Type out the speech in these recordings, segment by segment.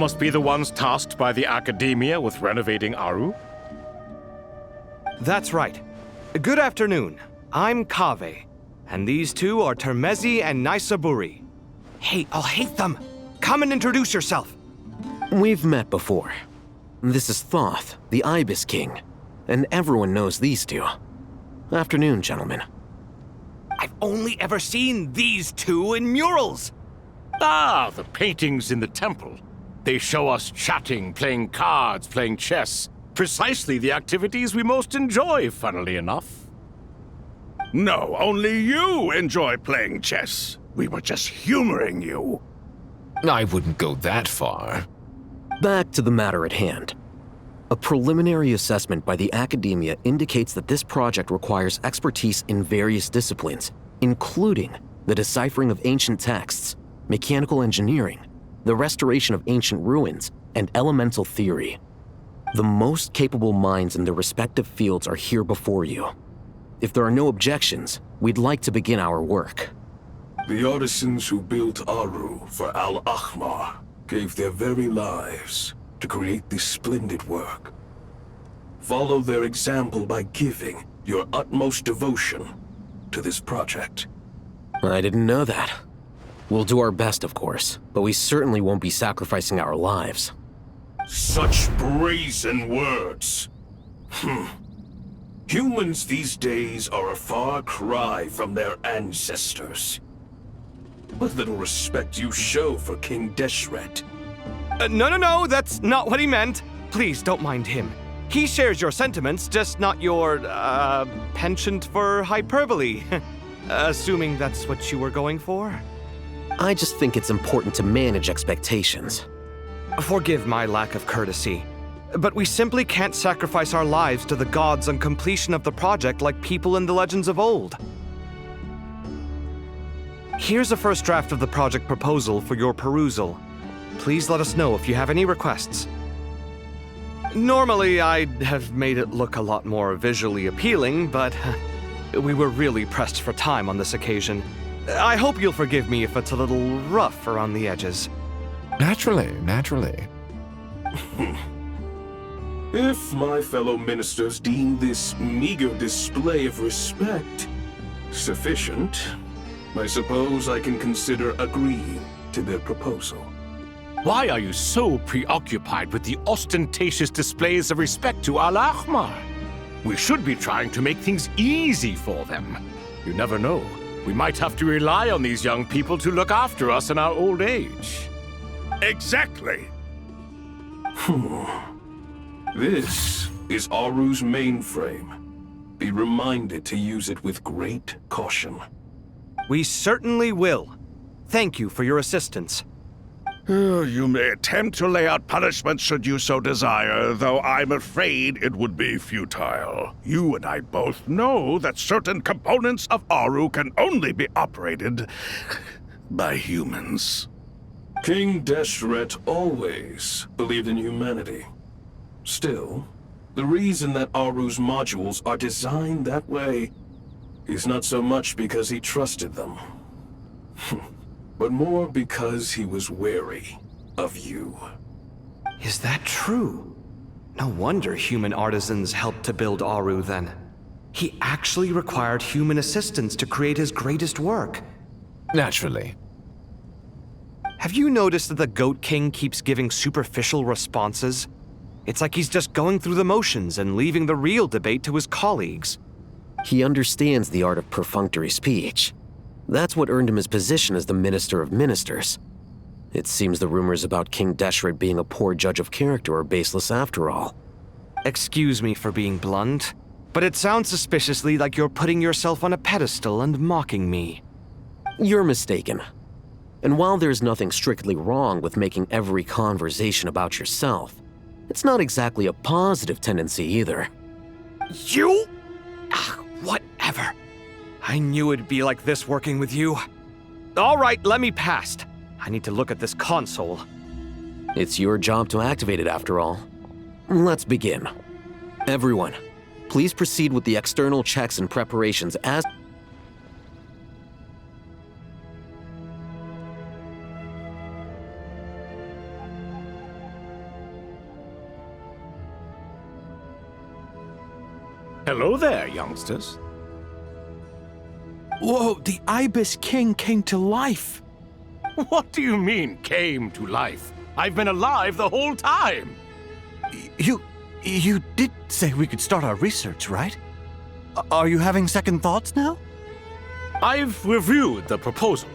must be the ones tasked by the Academia with renovating Aru? That's right. Good afternoon. I'm Kaveh, and these two are Termezi and Naisaburi. Hey, I'll hate them! Come and introduce yourself! We've met before. This is Thoth, the Ibis King, and everyone knows these two. Afternoon, gentlemen. I've only ever seen these two in murals! Ah, the paintings in the temple. They show us chatting, playing cards, playing chess. Precisely the activities we most enjoy, funnily enough. No, only you enjoy playing chess. We were just humoring you. I wouldn't go that far. Back to the matter at hand. A preliminary assessment by the Academia indicates that this project requires expertise in various disciplines, including the deciphering of ancient texts, mechanical engineering, the restoration of ancient ruins, and elemental theory. The most capable minds in their respective fields are here before you. If there are no objections, we'd like to begin our work. The artisans who built Aru for Al-Ahmar gave their very lives to create this splendid work. Follow their example by giving your utmost devotion to this project. I didn't know that. We'll do our best, of course, but we certainly won't be sacrificing our lives. Such brazen words. Humans these days are a far cry from their ancestors. What little respect you show for King Deshret. No, that's not what he meant. Please, don't mind him. He shares your sentiments, just not your, penchant for hyperbole. Assuming that's what you were going for? I just think it's important to manage expectations. Forgive my lack of courtesy, but we simply can't sacrifice our lives to the gods on completion of the project like people in the legends of old. Here's a first draft of the project proposal for your perusal. Please let us know if you have any requests. Normally, I'd have made it look a lot more visually appealing, but we were really pressed for time on this occasion. I hope you'll forgive me if it's a little rough around the edges. Naturally. If my fellow ministers deem this meager display of respect sufficient, I suppose I can consider agreeing to their proposal. Why are you so preoccupied with the ostentatious displays of respect to Al-Ahmar? We should be trying to make things easy for them. You never know. We might have to rely on these young people to look after us in our old age. Exactly. This is Aru's mainframe. Be reminded to use it with great caution. We certainly will. Thank you for your assistance. You may attempt to lay out punishment should you so desire, though I'm afraid it would be futile. You and I both know that certain components of Aru can only be operated by humans. King Deshret always believed in humanity. Still, the reason that Aru's modules are designed that way is not so much because he trusted them, but more because he was wary of you. Is that true? No wonder human artisans helped to build Aru then. He actually required human assistance to create his greatest work. Naturally. Have you noticed that the Goat King keeps giving superficial responses? It's like he's just going through the motions and leaving the real debate to his colleagues. He understands the art of perfunctory speech. That's what earned him his position as the Minister of Ministers. It seems the rumors about King Deshret being a poor judge of character are baseless after all. Excuse me for being blunt, but it sounds suspiciously like you're putting yourself on a pedestal and mocking me. You're mistaken. And while there's nothing strictly wrong with making every conversation about yourself, it's not exactly a positive tendency either. You? Whatever. I knew it'd be like this working with you. All right, let me past. I need to look at this console. It's your job to activate it after all. Let's begin. Everyone, please proceed with the external checks and preparations as... Hello there, youngsters. Whoa, the Ibis King came to life. What do you mean, came to life? I've been alive the whole time! You did say we could start our research, right? Are you having second thoughts now? I've reviewed the proposal.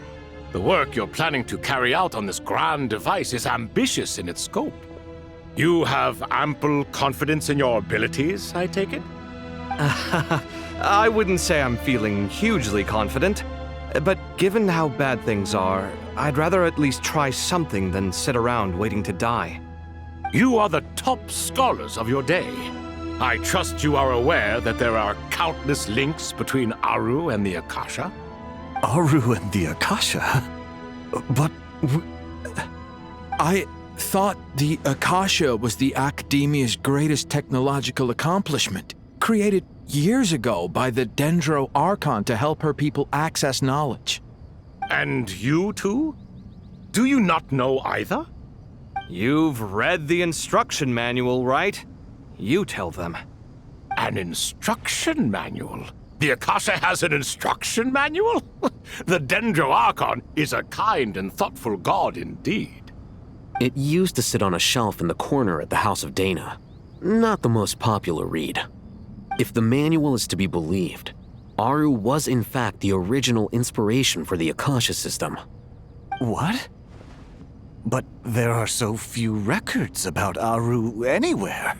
The work you're planning to carry out on this grand device is ambitious in its scope. You have ample confidence in your abilities, I take it? I wouldn't say I'm feeling hugely confident, but given how bad things are, I'd rather at least try something than sit around waiting to die. You are the top scholars of your day. I trust you are aware that there are countless links between Aru and the Akasha? Aru and the Akasha? But... I thought the Akasha was the Academia's greatest technological accomplishment, created years ago by the Dendro Archon to help her people access knowledge. And you too? Do you not know either? You've read the instruction manual, right? You tell them. An instruction manual? The Akasha has an instruction manual? The Dendro Archon is a kind and thoughtful god indeed. It used to sit on a shelf in the corner at the House of Dana. Not the most popular read. If the manual is to be believed, Aru was in fact the original inspiration for the Akasha system. what? But there are so few records about Aru anywhere.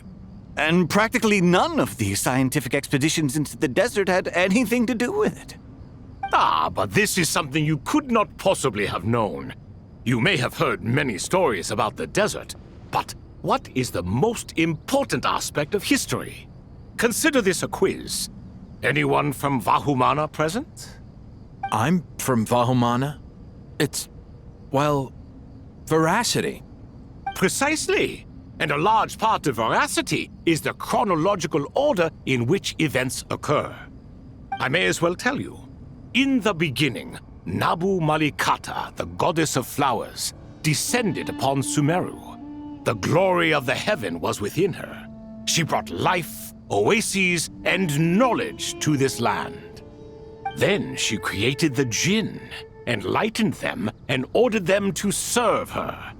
And practically none of the scientific expeditions into the desert had anything to do with it. Ah, but this is something you could not possibly have known. You may have heard many stories about the desert, but what is the most important aspect of history? Consider this a quiz. Anyone from Vahumana present? I'm from Vahumana. It's, well, veracity. Precisely. And a large part of veracity is the chronological order in which events occur. I may as well tell you. In the beginning, Nabu Malikata, the goddess of flowers, descended upon Sumeru. The glory of the heaven was within her. She brought life, oases, and knowledge to this land. Then she created the Jinn, enlightened them, and ordered them to serve her.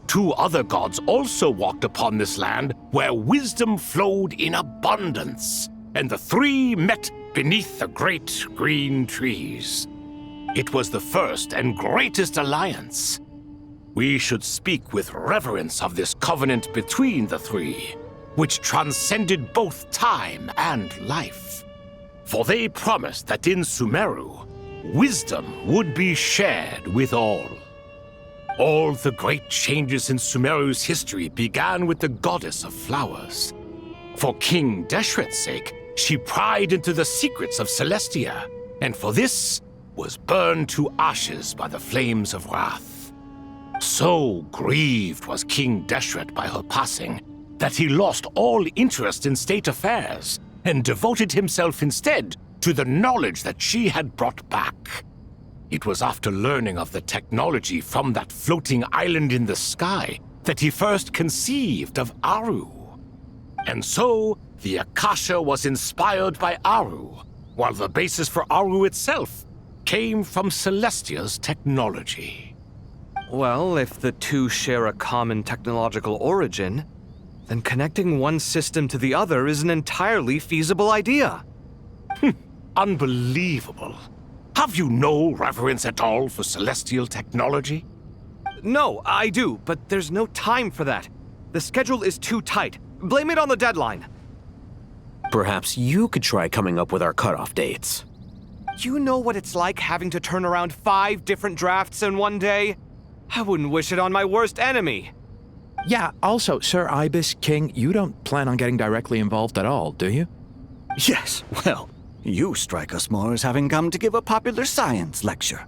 Two other gods also walked upon this land where wisdom flowed in abundance, and the three met beneath the great green trees. It was the first and greatest alliance. We should speak with reverence of this covenant between the three, which transcended both time and life. For they promised that in Sumeru, wisdom would be shared with all. All the great changes in Sumeru's history began with the goddess of flowers. For King Deshret's sake, she pried into the secrets of Celestia, and for this was burned to ashes by the flames of wrath. So grieved was King Deshret by her passing that he lost all interest in state affairs and devoted himself instead to the knowledge that she had brought back. It was after learning of the technology from that floating island in the sky that he first conceived of Aru. And so, the Akasha was inspired by Aru, while the basis for Aru itself came from Celestia's technology. Well, if the two share a common technological origin, then connecting one system to the other is an entirely feasible idea. Unbelievable. Have you no reverence at all for celestial technology? No, I do, but there's no time for that. The schedule is too tight. Blame it on the deadline. Perhaps you could try coming up with our cutoff dates. You know what it's like having to turn around 5 different drafts in one day? I wouldn't wish it on my worst enemy. Yeah, also, Sir Ibis King, you don't plan on getting directly involved at all, do you? Yes, well, you strike us more as having come to give a popular science lecture.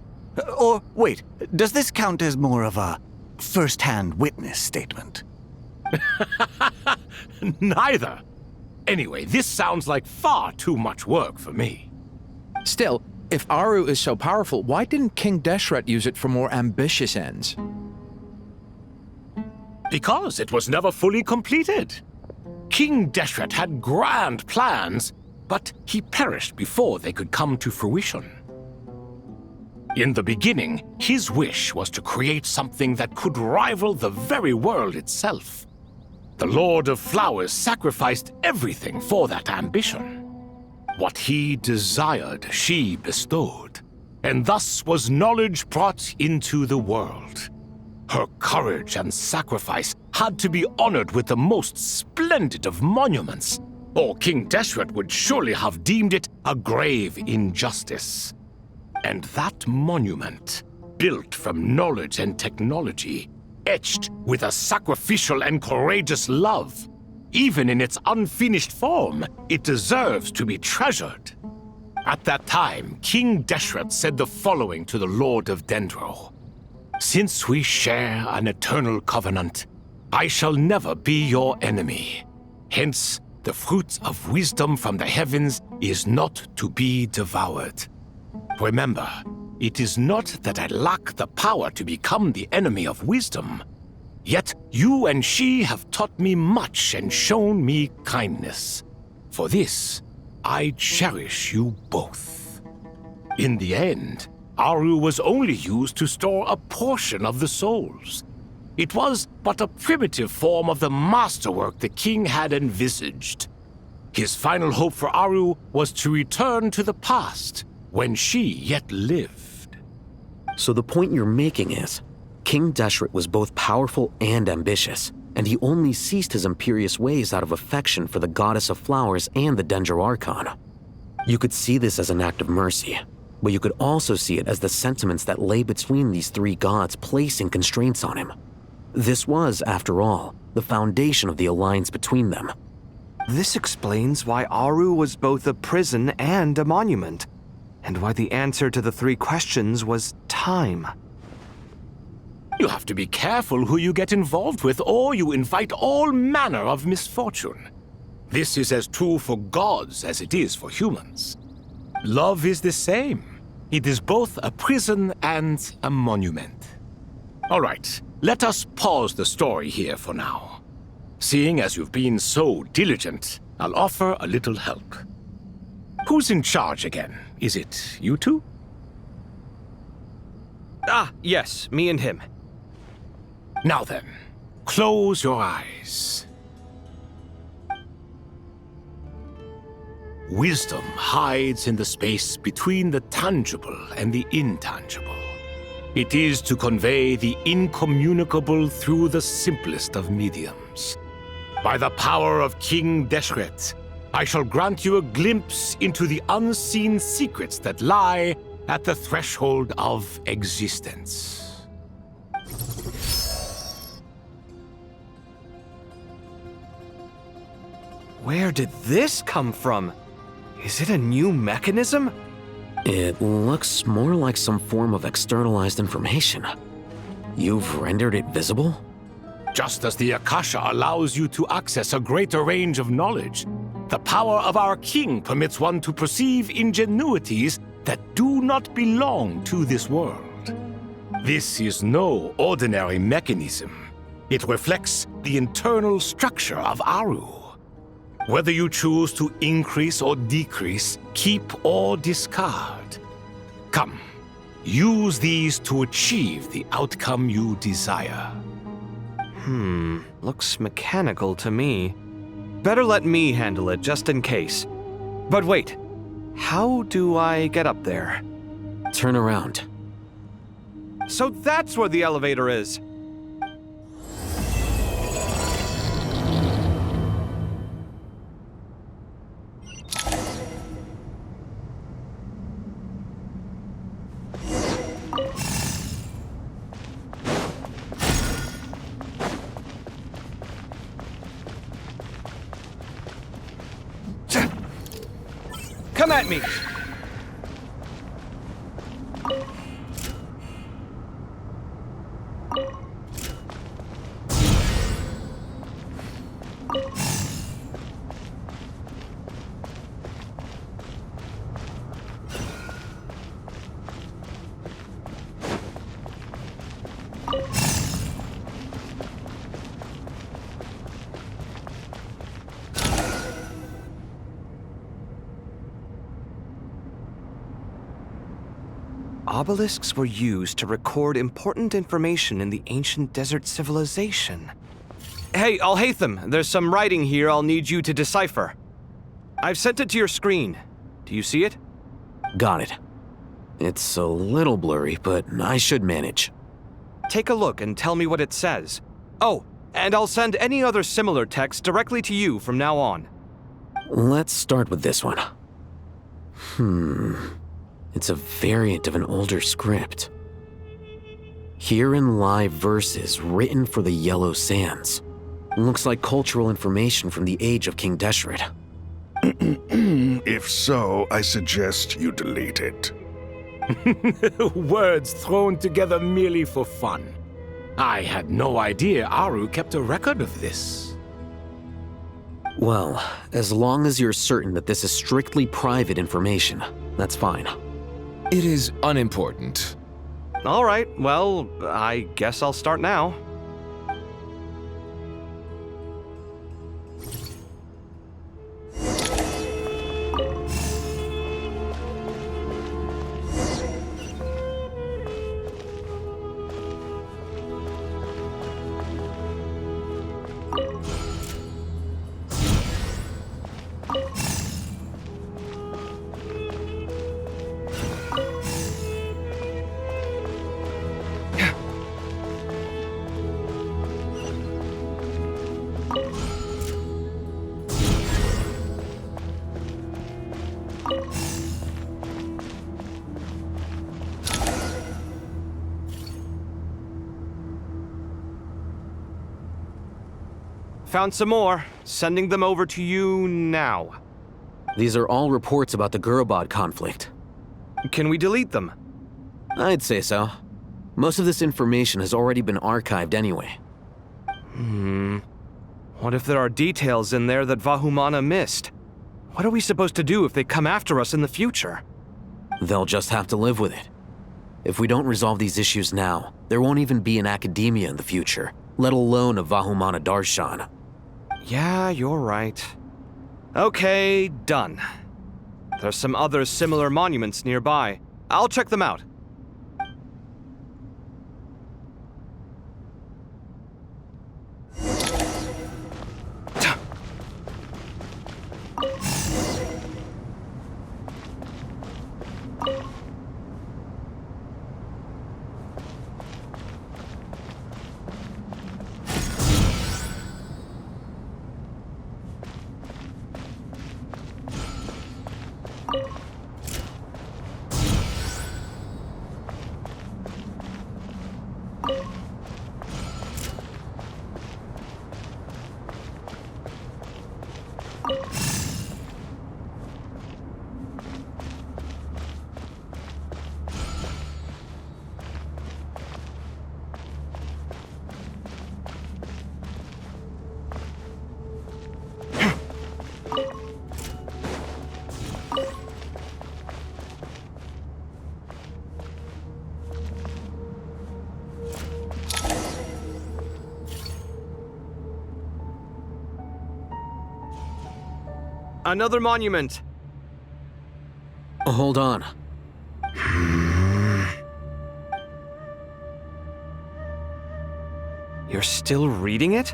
Or, wait, does this count as more of a first-hand witness statement? Neither. Anyway, this sounds like far too much work for me. Still, if Aru is so powerful, why didn't King Deshret use it for more ambitious ends? Because it was never fully completed. King Deshret had grand plans, but he perished before they could come to fruition. In the beginning, his wish was to create something that could rival the very world itself. The Lord of Flowers sacrificed everything for that ambition. What he desired, she bestowed, and thus was knowledge brought into the world. Her courage and sacrifice had to be honored with the most splendid of monuments, or King Deshret would surely have deemed it a grave injustice. And that monument, built from knowledge and technology, etched with a sacrificial and courageous love, even in its unfinished form, it deserves to be treasured. At that time, King Deshret said the following to the Lord of Dendro. Since we share an eternal covenant, I shall never be your enemy. Hence, the fruit of wisdom from the heavens is not to be devoured. Remember, it is not that I lack the power to become the enemy of wisdom. Yet you and she have taught me much and shown me kindness. For this, I cherish you both. In the end, Aru was only used to store a portion of the souls. It was but a primitive form of the masterwork the king had envisaged. His final hope for Aru was to return to the past, when she yet lived. So the point you're making is, King Deshret was both powerful and ambitious, and he only ceased his imperious ways out of affection for the Goddess of Flowers and the Dendro Archon. You could see this as an act of mercy, but you could also see it as the sentiments that lay between these three gods placing constraints on him. This was, after all, the foundation of the alliance between them. This explains why Aru was both a prison and a monument, and why the answer to the three questions was time. You have to be careful who you get involved with, or you invite all manner of misfortune. This is as true for gods as it is for humans. Love is the same. It is both a prison and a monument. All right, let us pause the story here for now. Seeing as you've been so diligent, I'll offer a little help. Who's in charge again? Is it you two? Ah, yes, me and him. Now then, close your eyes. Wisdom hides in the space between the tangible and the intangible. It is to convey the incommunicable through the simplest of mediums. By the power of King Deshret, I shall grant you a glimpse into the unseen secrets that lie at the threshold of existence. Where did this come from? Is it a new mechanism? It looks more like some form of externalized information. You've rendered it visible? Just as the Akasha allows you to access a greater range of knowledge, the power of our king permits one to perceive ingenuities that do not belong to this world. This is no ordinary mechanism. It reflects the internal structure of Aru. Whether you choose to increase or decrease, keep or discard. Come, use these to achieve the outcome you desire. Looks mechanical to me. Better let me handle it just in case. But wait, how do I get up there? Turn around. So that's where the elevator is. Come at me! Obelisks were used to record important information in the ancient desert civilization. Hey, Alhaitham, there's some writing here I'll need you to decipher. I've sent it to your screen. Do you see it? Got it. It's a little blurry, but I should manage. Take a look and tell me what it says. Oh, and I'll send any other similar text directly to you from now on. Let's start with this one. It's a variant of an older script. Herein lie verses written for the Yellow Sands. Looks like cultural information from the age of King Deshret. If so, I suggest you delete it. Words thrown together merely for fun. I had no idea Aru kept a record of this. Well, as long as you're certain that this is strictly private information, that's fine. It is unimportant. All right, well, I guess I'll start now. Found some more. Sending them over to you now. These are all reports about the Gurubad conflict. Can we delete them? I'd say so. Most of this information has already been archived anyway. What if there are details in there that Vahumana missed? What are we supposed to do if they come after us in the future? They'll just have to live with it. If we don't resolve these issues now, there won't even be an academia in the future, let alone a Vahumana Darshan. Yeah, you're right. Okay, done. There's some other similar monuments nearby. I'll check them out. Another monument. Hold on. You're still reading it?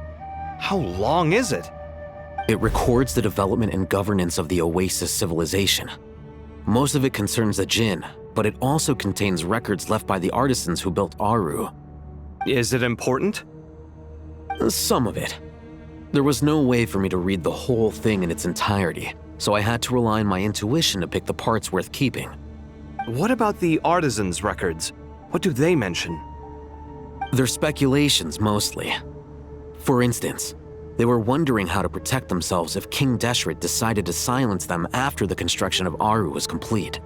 How long is it? It records the development and governance of the Oasis civilization. Most of it concerns the Jinn, but it also contains records left by the artisans who built Aru. Is it important? Some of it. There was no way for me to read the whole thing in its entirety, so I had to rely on my intuition to pick the parts worth keeping. What about the artisans' records? What do they mention? They're speculations, mostly. For instance, they were wondering how to protect themselves if King Deshret decided to silence them after the construction of Aru was complete.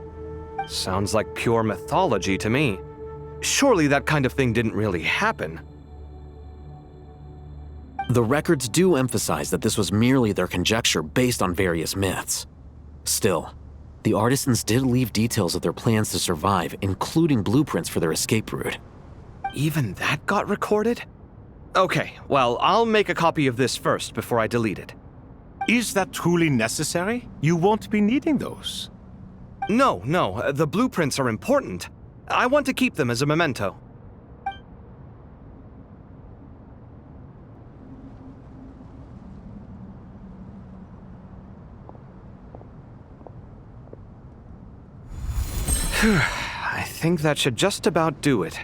Sounds like pure mythology to me. Surely that kind of thing didn't really happen. The records do emphasize that this was merely their conjecture based on various myths. Still, the artisans did leave details of their plans to survive, including blueprints for their escape route. Even that got recorded? Okay, well, I'll make a copy of this first before I delete it. Is that truly necessary? You won't be needing those. No, the blueprints are important. I want to keep them as a memento. I think that should just about do it.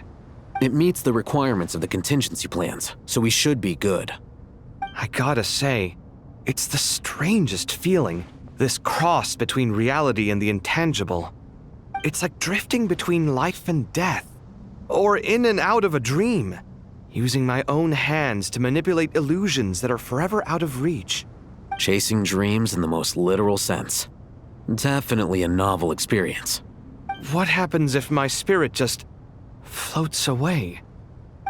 It meets the requirements of the contingency plans, so we should be good. I gotta say, it's the strangest feeling, this cross between reality and the intangible. It's like drifting between life and death, or in and out of a dream, using my own hands to manipulate illusions that are forever out of reach. Chasing dreams in the most literal sense. Definitely a novel experience. What happens if my spirit just floats away?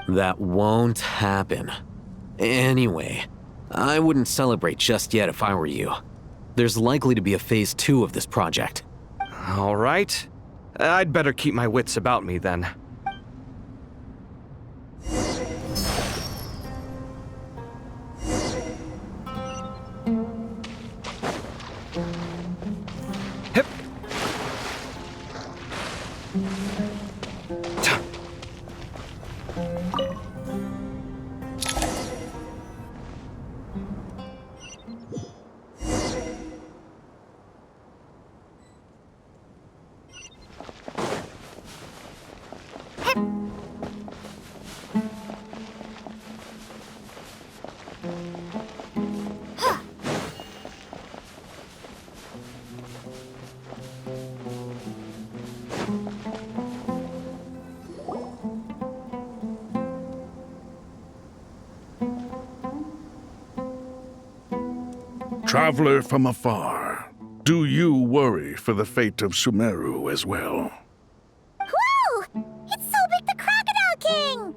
That won't happen. Anyway, I wouldn't celebrate just yet if I were you. There's likely to be a phase 2 of this project. All right. I'd better keep my wits about me then. Hip. Traveler from afar, do you worry for the fate of Sumeru as well? Whoa! It's Sobek the Crocodile King!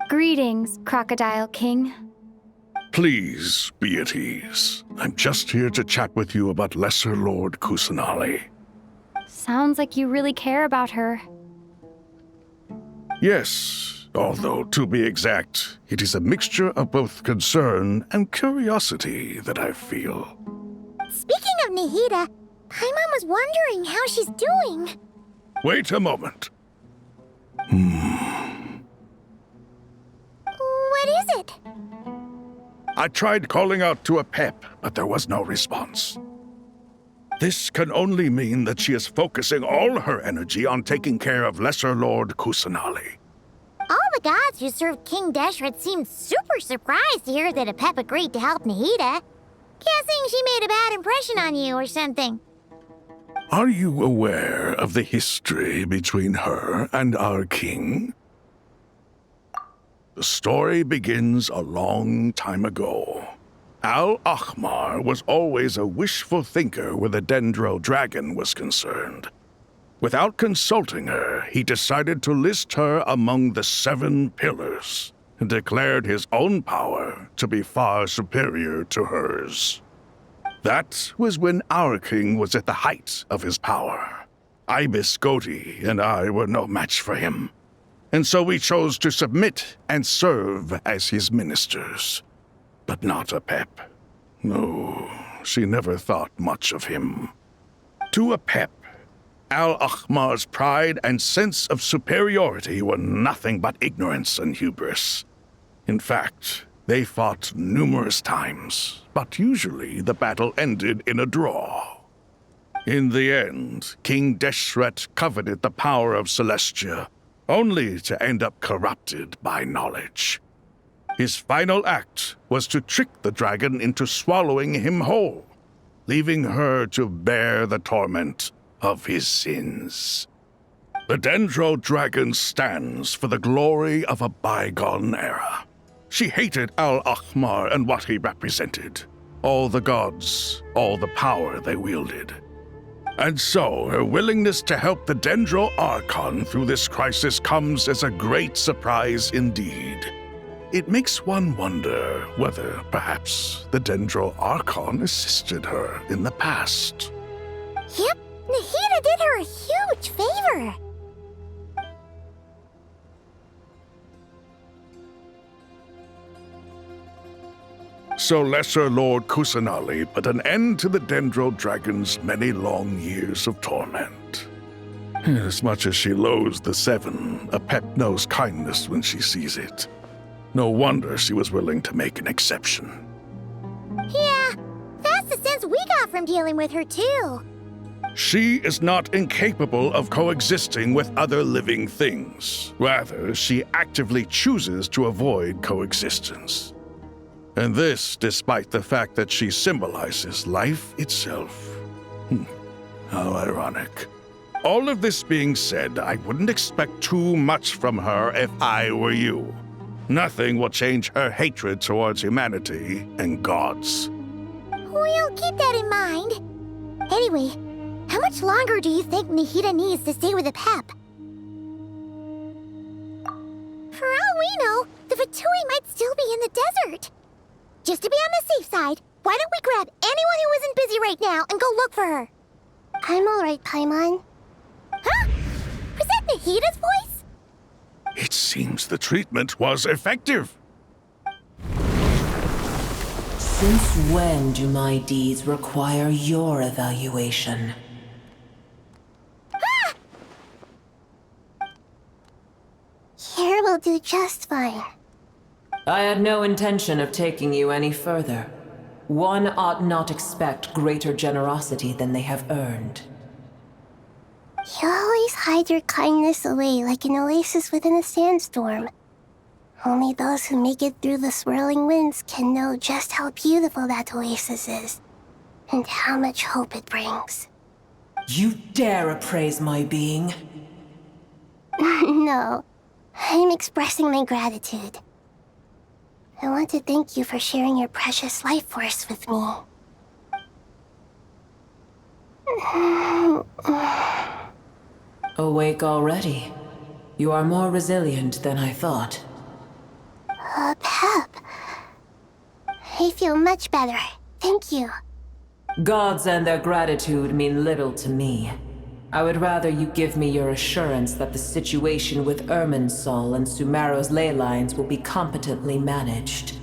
Greetings, Crocodile King. Please be at ease. I'm just here to chat with you about Lesser Lord Kusanali. Sounds like you really care about her. Yes, although to be exact, it is a mixture of both concern and curiosity that I feel. Speaking of Nihida, Paimon was wondering how she's doing. Wait a moment. What is it? I tried calling out to a pep, but there was no response. This can only mean that she is focusing all her energy on taking care of Lesser Lord Kusanali. All the gods who served King Deshret seemed super surprised to hear that Apep agreed to help Nihida. Guessing she made a bad impression on you or something. Are you aware of the history between her and our king? The story begins a long time ago. Al-Ahmar was always a wishful thinker where the Dendro dragon was concerned. Without consulting her, he decided to list her among the 7 pillars and declared his own power to be far superior to hers. That was when our king was at the height of his power. Ibis Goti and I were no match for him, and so we chose to submit and serve as his ministers. But not Apep. No, she never thought much of him. To Apep, Al-Ahmar's pride and sense of superiority were nothing but ignorance and hubris. In fact, they fought numerous times, but usually the battle ended in a draw. In the end, King Deshret coveted the power of Celestia, only to end up corrupted by knowledge. His final act was to trick the dragon into swallowing him whole, leaving her to bear the torment of his sins. The Dendro dragon stands for the glory of a bygone era. She hated Al-Ahmar and what he represented. All the gods, all the power they wielded. And so, her willingness to help the Dendro Archon through this crisis comes as a great surprise indeed. It makes one wonder whether, perhaps, the Dendro Archon assisted her in the past. Yep, Nihida did her a huge favor. So Lesser Lord Kusanali put an end to the Dendro Dragon's many long years of torment. As much as she loathes the Seven, Apep knows kindness when she sees it. No wonder she was willing to make an exception. Yeah, that's the sense we got from dealing with her, too. She is not incapable of coexisting with other living things. Rather, she actively chooses to avoid coexistence. And this despite the fact that she symbolizes life itself. How ironic. All of this being said, I wouldn't expect too much from her if I were you. Nothing will change her hatred towards humanity and gods. We'll keep that in mind. Anyway, how much longer do you think Nahida needs to stay with Apep? For all we know, the Fatui might still be in the desert. Just to be on the safe side, why don't we grab anyone who isn't busy right now and go look for her? I'm alright, Paimon. Huh? Was that Nahida's voice? It seems the treatment was effective. Since when do my deeds require your evaluation? Here will do just fine. I had no intention of taking you any further. One ought not expect greater generosity than they have earned. You always hide your kindness away like an oasis within a sandstorm. Only those who make it through the swirling winds can know just how beautiful that oasis is, and how much hope it brings. You dare appraise my being? No, I'm expressing my gratitude. I want to thank you for sharing your precious life force with me. Awake already? You are more resilient than I thought. Pep. I feel much better. Thank you. Gods and their gratitude mean little to me. I would rather you give me your assurance that the situation with Irminsul and Sumeru's ley lines will be competently managed.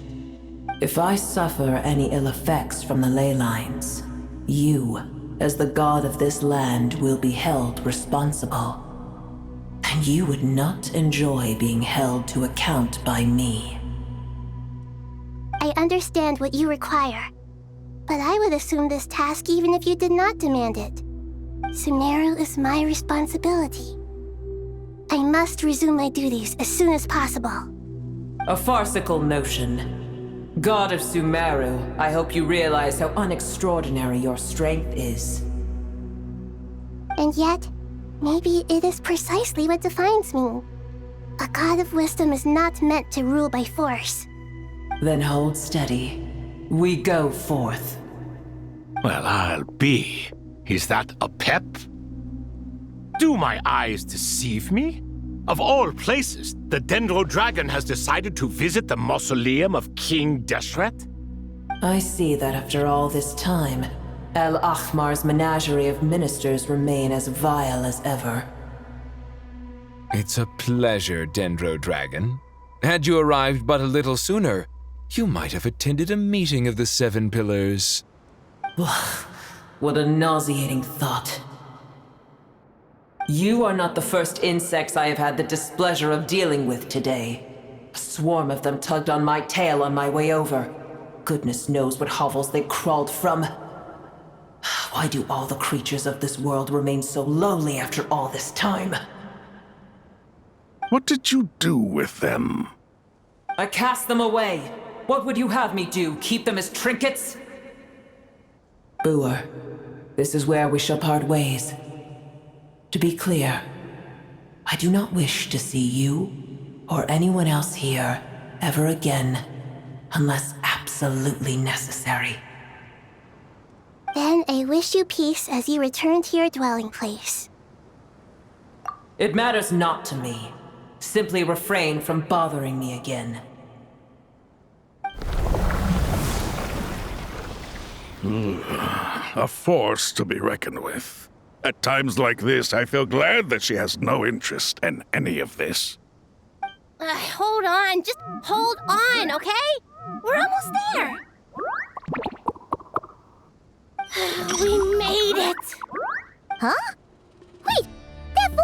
If I suffer any ill effects from the ley lines, you, as the god of this land, will be held responsible. And you would not enjoy being held to account by me. I understand what you require, but I would assume this task even if you did not demand it. Sumeru is my responsibility. I must resume my duties as soon as possible. A farcical notion. God of Sumeru, I hope you realize how unextraordinary your strength is. And yet, maybe it is precisely what defines me. A god of wisdom is not meant to rule by force. Then hold steady. We go forth. Well, I'll be. Is that a pep? Do my eyes deceive me? Of all places, the Dendro Dragon has decided to visit the mausoleum of King Deshret? I see that after all this time, El Ahmar's menagerie of ministers remain as vile as ever. It's a pleasure, Dendro Dragon. Had you arrived but a little sooner, you might have attended a meeting of the Seven Pillars. What a nauseating thought. You are not the first insects I have had the displeasure of dealing with today. A swarm of them tugged on my tail on my way over. Goodness knows what hovels they crawled from. Why do all the creatures of this world remain so lowly after all this time? What did you do with them? I cast them away. What would you have me do? Keep them as trinkets? Boer, this is where we shall part ways. To be clear, I do not wish to see you or anyone else here ever again, unless absolutely necessary. Then I wish you peace as you return to your dwelling place. It matters not to me. Simply refrain from bothering me again. A force to be reckoned with. At times like this, I feel glad that she has no interest in any of this. Hold on, just hold on, okay? We're almost there. We made it! Huh? Wait, that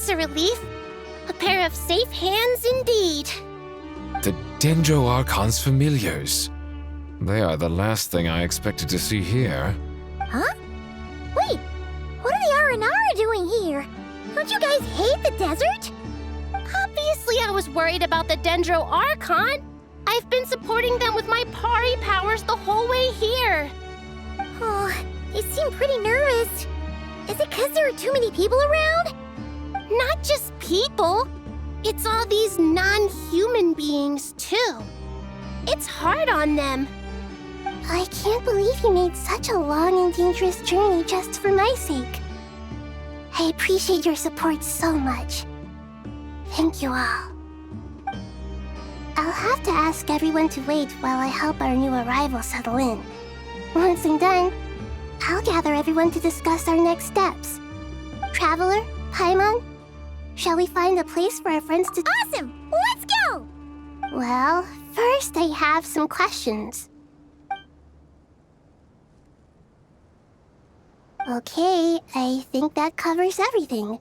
That's a relief. A pair of safe hands indeed. The Dendro Archon's familiars. They are the last thing I expected to see here. Huh? Wait, what are the Aranara doing here? Don't you guys hate the desert? Obviously I was worried about the Dendro Archon. I've been supporting them with my Pari powers the whole way here. Oh, they seem pretty nervous. Is it because there are too many people around? Not just people. It's all these non-human beings, too. It's hard on them. I can't believe you made such a long and dangerous journey just for my sake. I appreciate your support so much. Thank you all. I'll have to ask everyone to wait while I help our new arrival settle in. Once I'm done, I'll gather everyone to discuss our next steps. Traveler, Paimon, shall we find a place for our friends to— Awesome! Let's go! Well, first I have some questions. Okay, I think that covers everything.